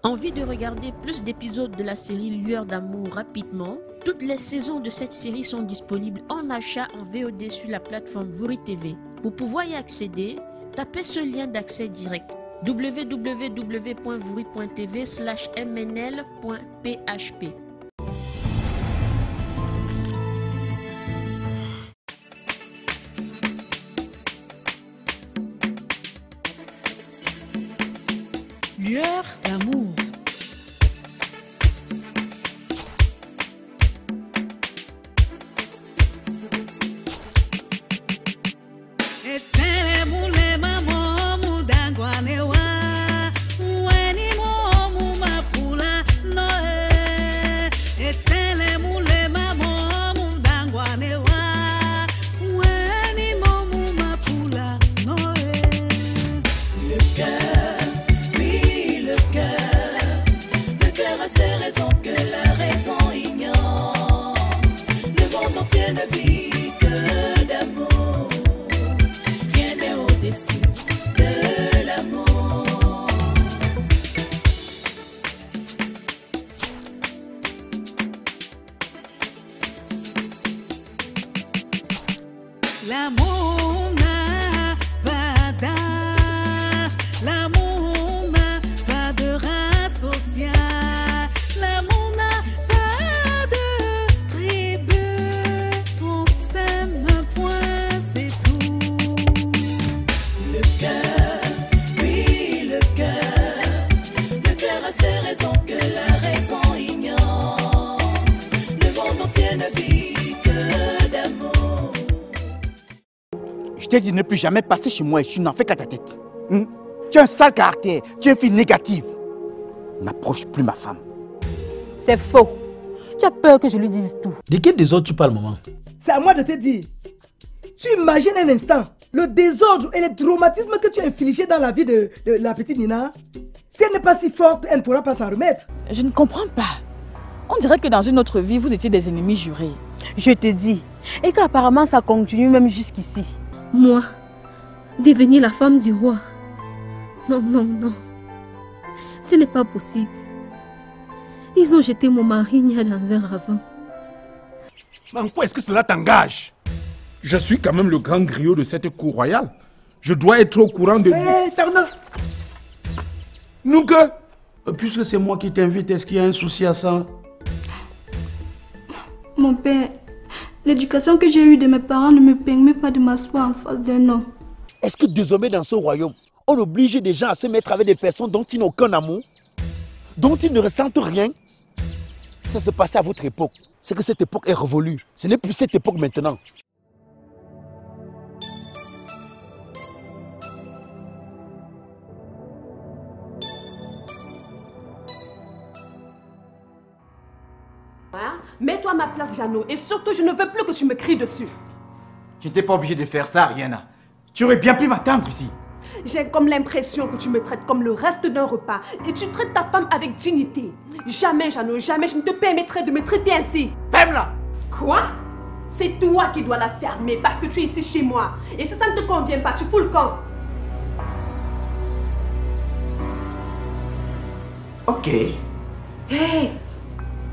Envie de regarder plus d'épisodes de la série Lueur d'amour rapidement? Toutes les saisons de cette série sont disponibles en achat en VOD sur la plateforme Vuri TV. Pour pouvoir y accéder, tapez ce lien d'accès direct www.vuri.tv/mnl.php. Lueur d'amour. L'amour n'a pas d'âge, l'amour n'a pas de race sociale, l'amour n'a pas de tribu, on s'aime un point, c'est tout. Le cœur, oui le cœur a ses raisons que la raison ignore, le monde entier ne vit que d'amour. Je t'ai dit de ne plus jamais passer chez moi et tu n'en fais qu'à ta tête. Tu as un sale caractère, tu es une fille négative. N'approche plus ma femme. C'est faux. Tu as peur que je lui dise tout. De quel désordre tu parles, maman? C'est à moi de te dire. Tu imagines un instant le désordre et le traumatisme que tu as infligé dans la vie de la petite Nina. Si elle n'est pas si forte, elle ne pourra pas s'en remettre. Je ne comprends pas. On dirait que dans une autre vie, vous étiez des ennemis jurés. Je te dis. Et qu'apparemment ça continue même jusqu'ici. Moi, devenir la femme du roi. Non, non, non. Ce n'est pas possible. Ils ont jeté mon mari dans un ravin. Mais en quoi est-ce que cela t'engage? Je suis quand même le grand griot de cette cour royale. Je dois être au courant de... Hé, Tarna! Nous que... Puisque c'est moi qui t'invite, est-ce qu'il y a un souci à ça? Mon père, l'éducation que j'ai eue de mes parents ne me permet pas de m'asseoir en face d'un homme. Est-ce que désormais dans ce royaume, on oblige des gens à se mettre avec des personnes dont ils n'ont aucun amour, dont ils ne ressentent rien? Ça se passait à votre époque. C'est que cette époque est révolue. Ce n'est plus cette époque maintenant. Mets-toi à ma place, Jeannot, et surtout, je ne veux plus que tu me cries dessus. Tu n'étais pas obligé de faire ça, Rihanna. Tu aurais bien pu m'attendre ici. J'ai comme l'impression que tu me traites comme le reste d'un repas et tu traites ta femme avec dignité. Jamais, Jeannot, jamais je ne te permettrai de me traiter ainsi. Ferme-la! Quoi? C'est toi qui dois la fermer parce que tu es ici chez moi. Et si ça ne te convient pas, tu fous le camp. Ok. Hé!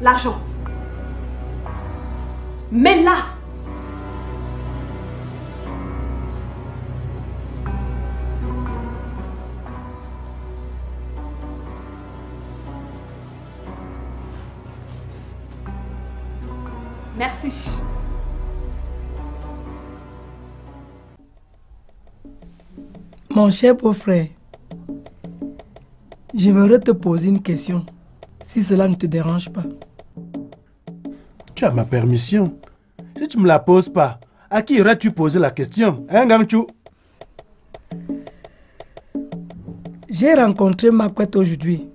L'argent. Mets-la! Merci. Mon cher beau-frère, j'aimerais te poser une question, si cela ne te dérange pas. Tu as ma permission. Si tu ne me la poses pas, à qui iras-tu poser la question? Hein, Gamchou? J'ai rencontré Makwet aujourd'hui.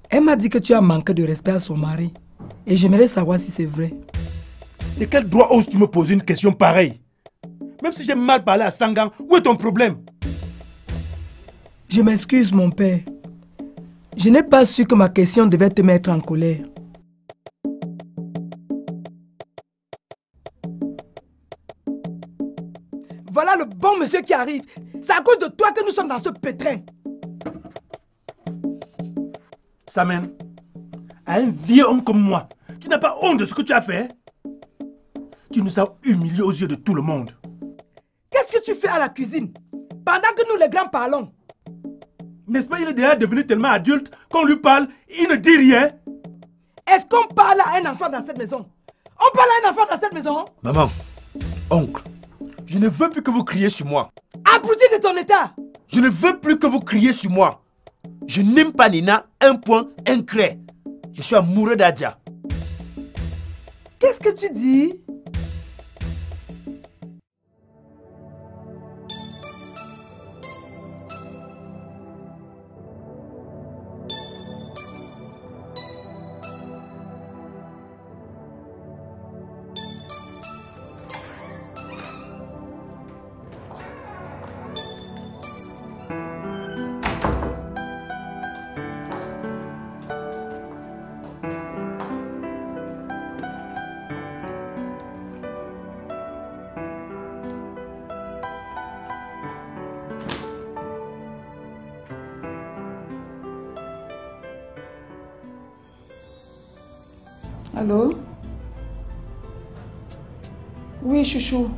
Elle m'a dit que tu as manqué de respect à son mari. Et j'aimerais savoir si c'est vrai. De quel droit oses-tu me poser une question pareille? Même si j'ai mal parlé à Sangang, où est ton problème? Je m'excuse, mon père. Je n'ai pas su que ma question devait te mettre en colère. Voilà le bon monsieur qui arrive. C'est à cause de toi que nous sommes dans ce pétrin. Ça mène à un vieux homme comme moi. Tu n'as pas honte de ce que tu as fait? Tu nous as humiliés aux yeux de tout le monde. Qu'est-ce que tu fais à la cuisine pendant que nous les grands parlons? N'est-ce pas, il est déjà devenu tellement adulte qu'on lui parle, il ne dit rien. Est-ce qu'on parle à un enfant dans cette maison? On parle à un enfant dans cette maison? Maman, oncle, je ne veux plus que vous criez sur moi. Abruti de ton état! Je ne veux plus que vous criez sur moi. Je n'aime pas Nina, un point, un trait. Je suis amoureux d'Adja. Qu'est-ce que tu dis? Allô? Oui, chouchou.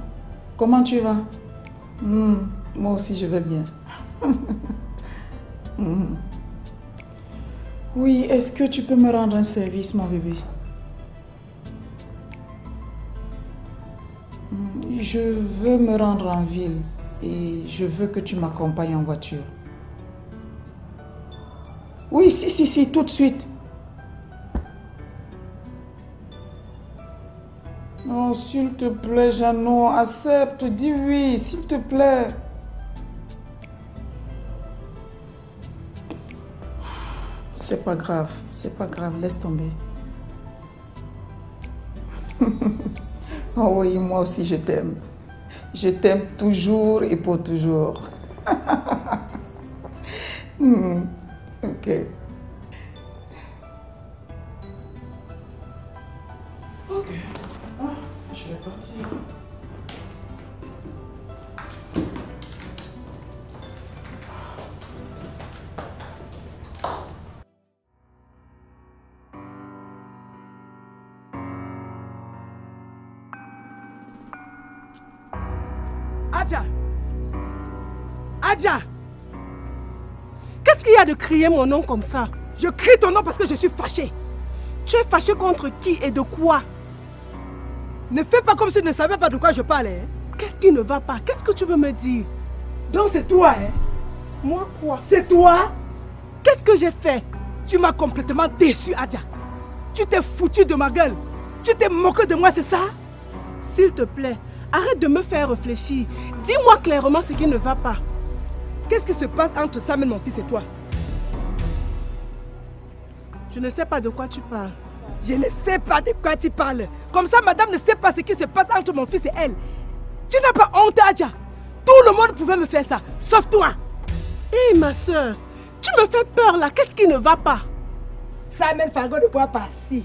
Comment tu vas? Moi aussi, je vais bien. Oui, est-ce que tu peux me rendre un service, mon bébé? Je veux me rendre en ville et je veux que tu m'accompagnes en voiture. Oui, si, tout de suite. Oh, s'il te plaît, Jeannot, accepte, dis oui, s'il te plaît. C'est pas grave, laisse tomber. Oh oui, moi aussi je t'aime. Je t'aime toujours et pour toujours. Ok. Ok. Je vais partir. Adja! Adja! Qu'est-ce qu'il y a de crier mon nom comme ça? Je crie ton nom parce que je suis fâchée. Tu es fâchée contre qui et de quoi? Ne fais pas comme si tu ne savais pas de quoi je parlais. Qu'est-ce qui ne va pas? Qu'est-ce que tu veux me dire? Donc c'est toi, hein? Moi quoi? C'est toi? Qu'est-ce que j'ai fait? Tu m'as complètement déçu, Adja. Tu t'es foutu de ma gueule. Tu t'es moqué de moi, c'est ça? S'il te plaît, arrête de me faire réfléchir. Dis-moi clairement ce qui ne va pas. Qu'est-ce qui se passe entre Samuel, mon fils, et toi? Je ne sais pas de quoi tu parles. Je ne sais pas de quoi tu parles. Comme ça, madame ne sait pas ce qui se passe entre mon fils et elle. Tu n'as pas honte, Adja. Tout le monde pouvait me faire ça, sauf toi. Hé, ma soeur, tu me fais peur là. Qu'est-ce qui ne va pas? Samuel Fargo de bois par-ci.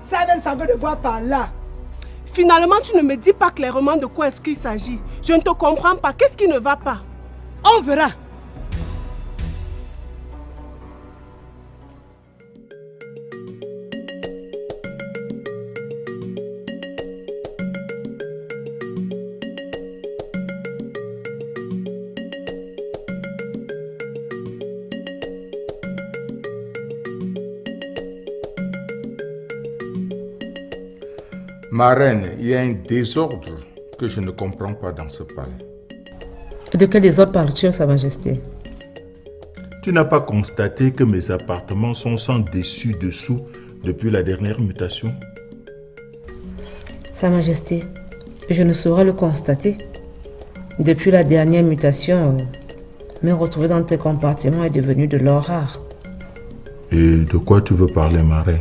Samuel Fargo de bois par-là. Finalement, tu ne me dis pas clairement de quoi est-ce qu'il s'agit. Je ne te comprends pas. Qu'est-ce qui ne va pas? On verra. Ma reine, il y a un désordre que je ne comprends pas dans ce palais. De quel désordre parles-tu, Sa Majesté? Tu n'as pas constaté que mes appartements sont sans dessus-dessous depuis la dernière mutation? Sa Majesté, je ne saurais le constater. Depuis la dernière mutation, me retrouver dans tes compartiments est devenu de l'or rare. Et de quoi tu veux parler, ma reine?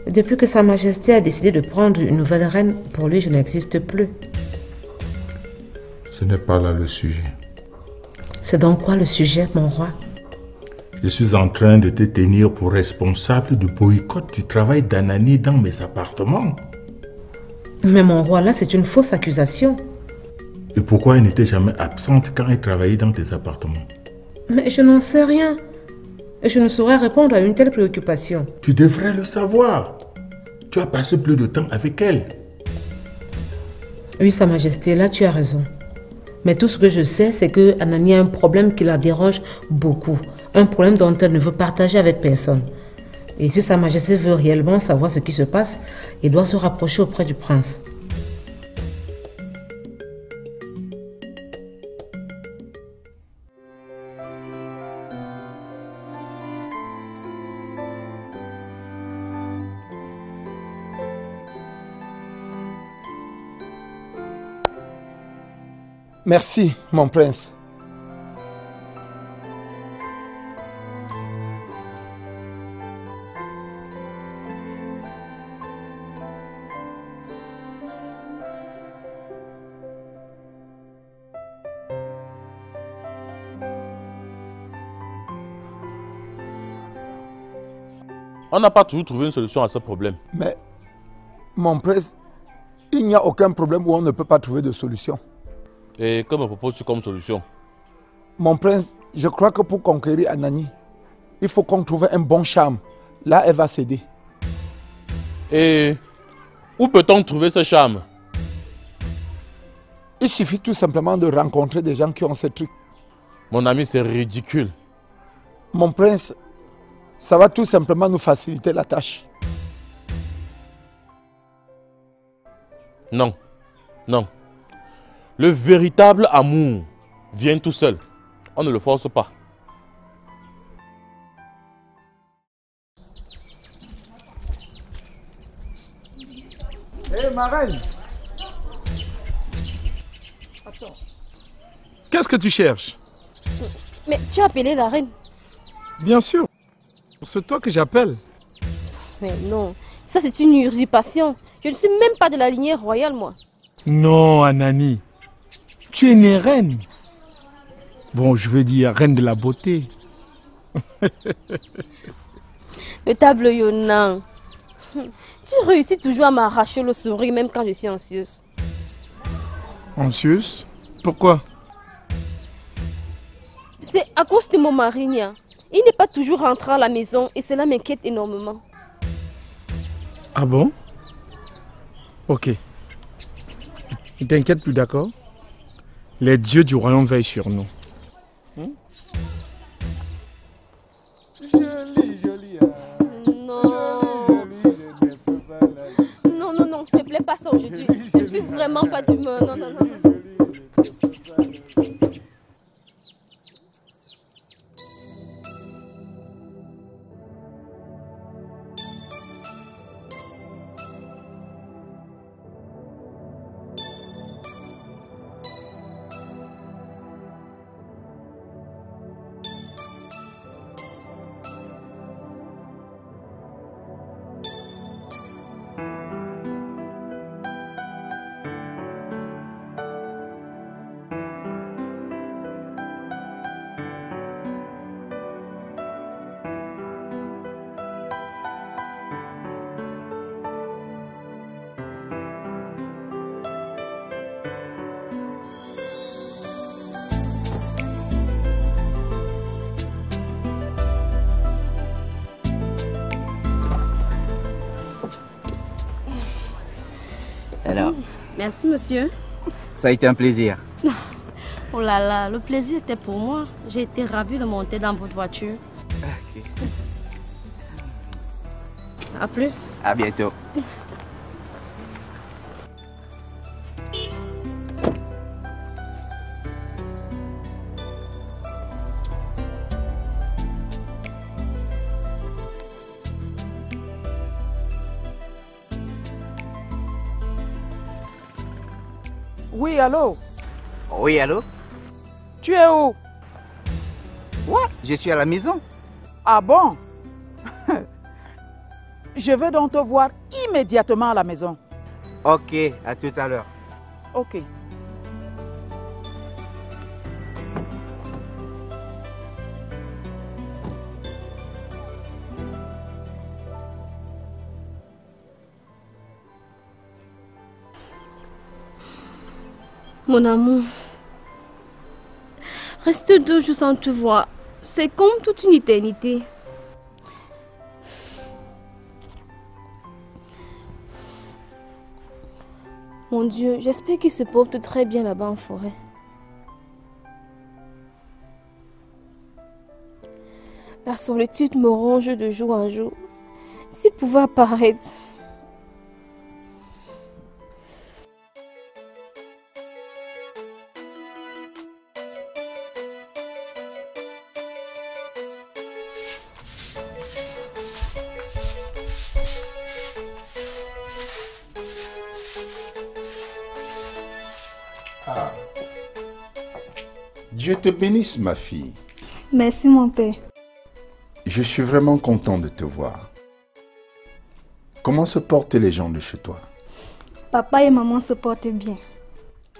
Depuis que Sa Majesté a décidé de prendre une nouvelle reine, pour lui, je n'existe plus. Ce n'est pas là le sujet. C'est donc quoi le sujet, mon roi? Je suis en train de te tenir pour responsable du boycott du travail d'Anani dans mes appartements. Mais mon roi, là, c'est une fausse accusation. Et pourquoi elle n'était jamais absente quand elle travaillait dans tes appartements? Mais je n'en sais rien. Et je ne saurais répondre à une telle préoccupation. Tu devrais le savoir. Tu as passé plus de temps avec elle. Oui, Sa Majesté, là tu as raison. Mais tout ce que je sais, c'est que Anani a un problème qui la dérange beaucoup. Un problème dont elle ne veut partager avec personne. Et si Sa Majesté veut réellement savoir ce qui se passe, il doit se rapprocher auprès du prince. Merci, mon prince. On n'a pas toujours trouvé une solution à ce problème. Mais, mon prince, il n'y a aucun problème où on ne peut pas trouver de solution. Et que me proposes-tu comme solution? Mon prince, je crois que pour conquérir Anani, il faut qu'on trouve un bon charme. Là, elle va céder. Et où peut-on trouver ce charme? Il suffit tout simplement de rencontrer des gens qui ont ce truc. Mon ami, c'est ridicule. Mon prince, ça va tout simplement nous faciliter la tâche. Non, non. Le véritable amour vient tout seul. On ne le force pas. Hé, ma reine! Attends. Qu'est-ce que tu cherches? Mais tu as appelé la reine? Bien sûr. C'est toi que j'appelle. Mais non, ça c'est une usurpation. Je ne suis même pas de la lignée royale, moi. Non, Anani. Tu es née reine. Bon, je veux dire reine de la beauté. Le tableau Yonan. Tu réussis toujours à m'arracher le sourire même quand je suis anxieuse. Anxieuse? Pourquoi? C'est à cause de mon mari, Nia. Il n'est pas toujours rentré à la maison et cela m'inquiète énormément. Ah bon? Ok. Ne t'inquiète plus, d'accord? Les dieux du royaume veillent sur nous. Jolie, jolie. Non. Non, non, non, s'il te plaît, pas ça aujourd'hui. Je ne suis vraiment pas d'humeur. Non, non, non. Alors, merci, monsieur. ça a été un plaisir. Oh là là, le plaisir était pour moi. J'ai été ravie de monter dans votre voiture. Ok. À plus. À bientôt. Oui, allô? Oui, allô? Tu es où? What? Je suis à la maison. Ah bon? Je veux donc te voir immédiatement à la maison. Ok, à tout à l'heure. Ok. Mon amour, reste 2 jours sans te voir C'est comme toute une éternité. Mon Dieu, j'espère qu'il se porte très bien là-bas en forêt. La solitude me ronge de jour en jour. S'il pouvait apparaître. Ah. Dieu te bénisse, ma fille. Merci, mon père. Je suis vraiment content de te voir. Comment se portent les gens de chez toi? Papa et maman se portent bien.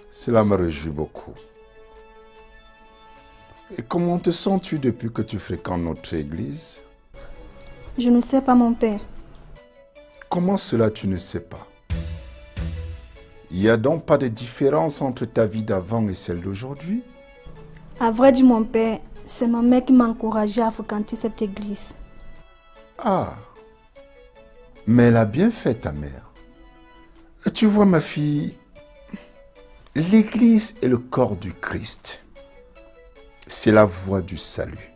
Cela me réjouit beaucoup. Et comment te sens-tu depuis que tu fréquentes notre église? Je ne sais pas, mon père. Comment cela tu ne sais pas? Il n'y a donc pas de différence entre ta vie d'avant et celle d'aujourd'hui? À vrai dire, mon père, c'est ma mère qui m'a encouragé à fréquenter cette église. Ah, mais elle a bien fait, ta mère. Tu vois, ma fille, l'église est le corps du Christ. C'est la voie du salut.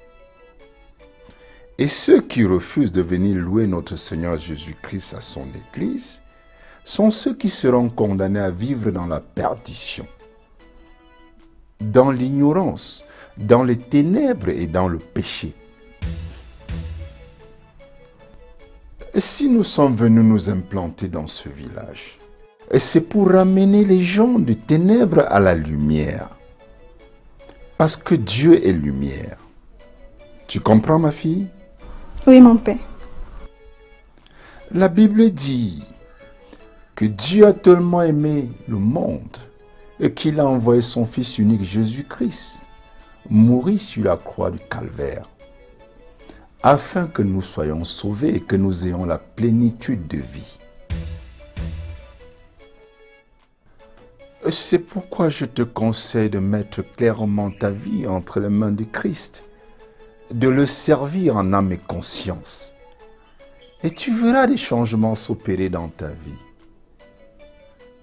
Et ceux qui refusent de venir louer notre Seigneur Jésus-Christ à son église sont ceux qui seront condamnés à vivre dans la perdition, dans l'ignorance, dans les ténèbres et dans le péché. Et si nous sommes venus nous implanter dans ce village, c'est pour ramener les gens des ténèbres à la lumière. Parce que Dieu est lumière. Tu comprends, ma fille? Oui, mon père. La Bible dit que Dieu a tellement aimé le monde et qu'il a envoyé son Fils unique Jésus-Christ mourir sur la croix du Calvaire afin que nous soyons sauvés et que nous ayons la plénitude de vie. C'est pourquoi je te conseille de mettre clairement ta vie entre les mains de Christ, de le servir en âme et conscience. Et tu verras des changements s'opérer dans ta vie.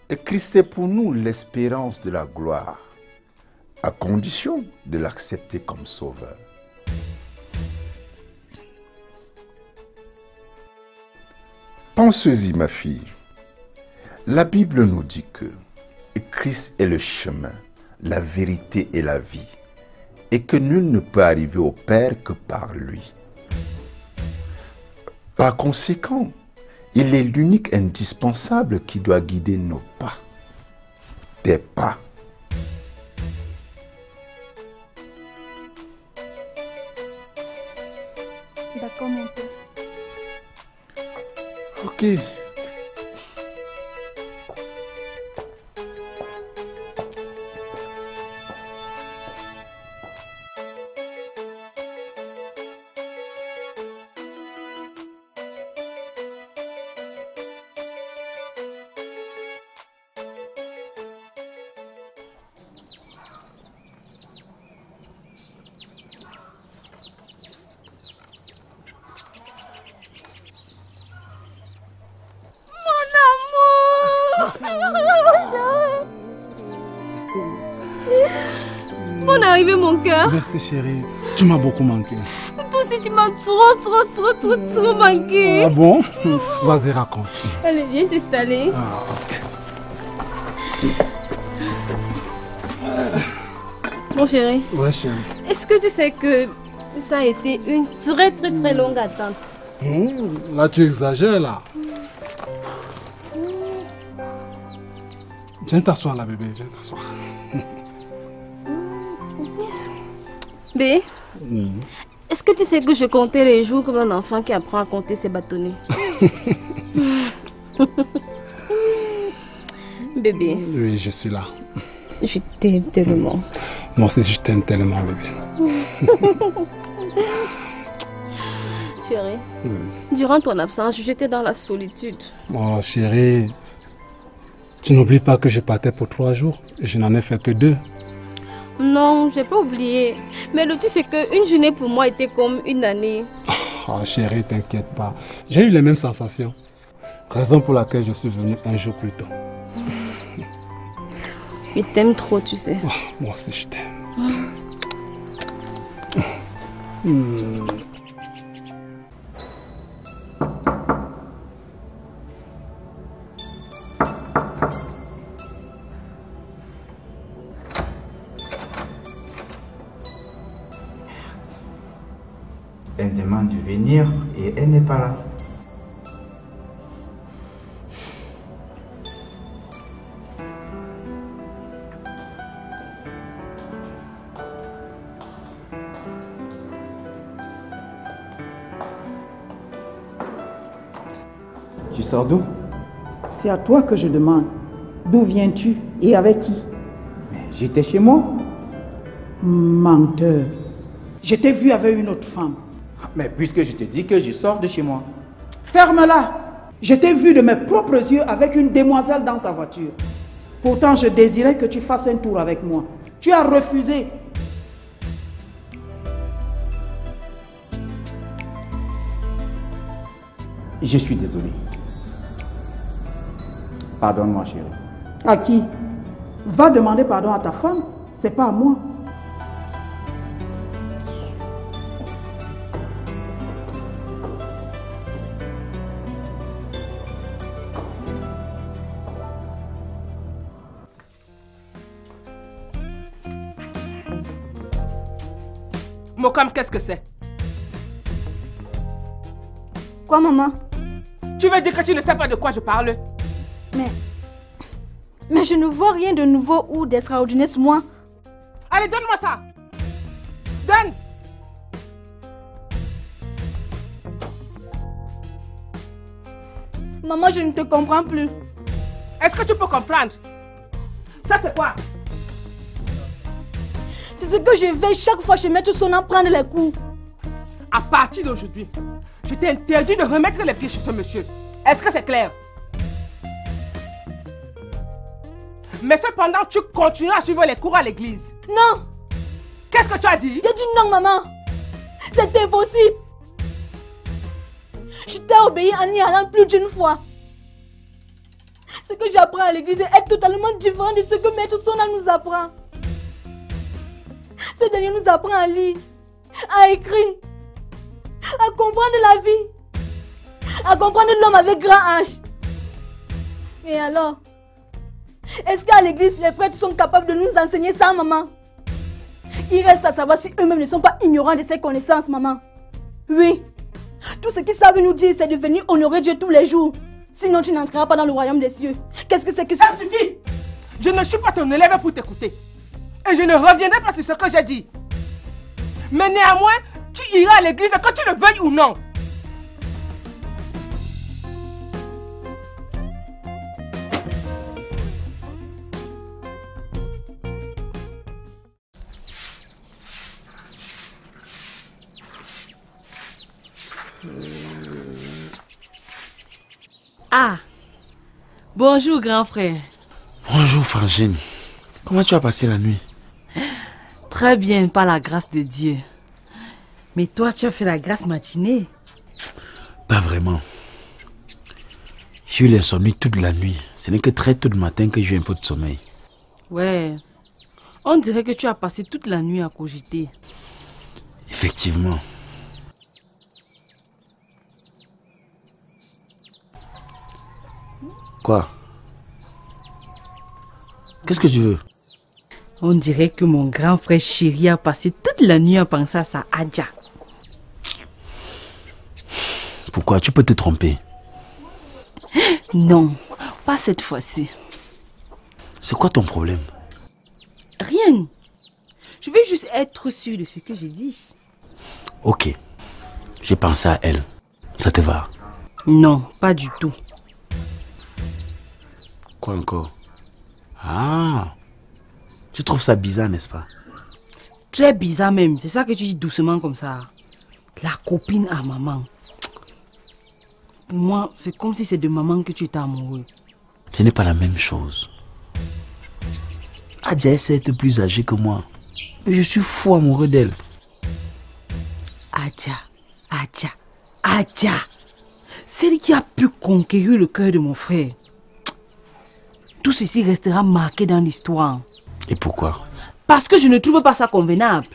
Et Christ est pour nous l'espérance de la gloire, à condition de l'accepter comme sauveur. Pensez-y, ma fille. La Bible nous dit que Christ est le chemin, la vérité et la vie, et que nul ne peut arriver au Père que par lui. Par conséquent, il est l'unique indispensable qui doit guider nos pas, tes pas. D'accord, mon père. Ok. Bon arrivé, mon cœur. Merci, chérie. Tu m'as beaucoup manqué. Toi aussi, tu m'as trop manqué. Ah bon? Vas-y, raconte. Allez, viens t'installer. Ah, ok. Mon chéri. Ouais, chérie. Est-ce que tu sais que ça a été une très longue attente? Là, tu exagères, là. Viens t'asseoir là, bébé. Viens t'asseoir. B, est-ce que tu sais que je comptais les jours comme un enfant qui apprend à compter ses bâtonnets? Bébé. Oui, je suis là. Je t'aime tellement. Moi aussi, je t'aime tellement, bébé. Chérie, durant ton absence, j'étais dans la solitude. Oh, chérie, tu n'oublies pas que je partais pour 3 jours et je n'en ai fait que 2. Non, j'ai pas oublié. Mais le truc, c'est qu'une journée pour moi était comme une année. Oh chérie, t'inquiète pas. J'ai eu les mêmes sensations. Raison pour laquelle je suis venu un jour plus tôt. Je t'aime trop, tu sais. Oh, moi aussi, je t'aime. Elle me demande de venir et elle n'est pas là. Tu sors d'où? C'est à toi que je demande. D'où viens-tu et avec qui? Mais j'étais chez moi. Menteur. Je t'ai vu avec une autre femme. Mais puisque je te dis que je sors de chez moi. Ferme-la. Je t'ai vu de mes propres yeux avec une demoiselle dans ta voiture. Pourtant, je désirais que tu fasses un tour avec moi. Tu as refusé. Je suis désolé. Pardonne-moi, chérie. À qui? Va demander pardon à ta femme. C'est pas à moi. Mokam, qu'est-ce que c'est? Quoi, maman? Tu veux dire que tu ne sais pas de quoi je parle? Mais je ne vois rien de nouveau ou d'extraordinaire sur moi. Allez, donne-moi ça! Donne! Maman, je ne te comprends plus. Est-ce que tu peux comprendre? Ça, c'est quoi? C'est ce que je vais chaque fois chez Maître Sonan prendre les coups. À partir d'aujourd'hui, je t'ai interdit de remettre les pieds chez ce monsieur. Est-ce que c'est clair? Mais cependant, tu continues à suivre les cours à l'église. Non! Qu'est-ce que tu as dit? J'ai dit non, maman. C'est impossible. Je t'ai obéi en y allant plus d'une fois. Ce que j'apprends à l'église est totalement différent de ce que Maître Sonan nous apprend. Ce dernier nous apprend à lire, à écrire, à comprendre la vie, à comprendre l'homme avec grand H. Et alors, est-ce qu'à l'église, les prêtres sont capables de nous enseigner ça, maman? Il reste à savoir si eux-mêmes ne sont pas ignorants de ces connaissances, maman. Oui, tout ce qu'ils savent nous dire, c'est de venir honorer Dieu tous les jours. Sinon, tu n'entreras pas dans le royaume des cieux. Qu'est-ce que c'est que ça? Ça suffit! Je ne suis pas ton élève pour t'écouter. Et je ne reviendrai pas sur ce que j'ai dit. Mais néanmoins, tu iras à l'église que tu le veuilles ou non. Ah, bonjour grand frère. Bonjour Frangine. Comment tu as passé la nuit? Très bien, par la grâce de Dieu. Mais toi, tu as fait la grâce matinée? Pas vraiment. J'ai eu l'insomnie toute la nuit. Ce n'est que très tôt le matin que j'ai eu un peu de sommeil. Ouais. On dirait que tu as passé toute la nuit à cogiter. Effectivement. Quoi? Qu'est-ce que tu veux? On dirait que mon grand frère chéri a passé toute la nuit à penser à sa Adja. Pourquoi? Tu peux te tromper. Non, pas cette fois-ci. C'est quoi ton problème? Rien. Je veux juste être sûre de ce que j'ai dit. Ok. J'ai pensé à elle. Ça te va? Non, pas du tout. Quoi encore? Ah! Tu trouves ça bizarre, n'est-ce pas? Très bizarre même. C'est ça que tu dis doucement comme ça. La copine à maman. Pour moi, c'est comme si c'est de maman que tu étais amoureux. Ce n'est pas la même chose. Adja est certes plus âgée que moi. Mais je suis fou amoureux d'elle. Adja. Celle qui a pu conquérir le cœur de mon frère. Tout ceci restera marqué dans l'histoire. Et pourquoi? Parce que je ne trouve pas ça convenable.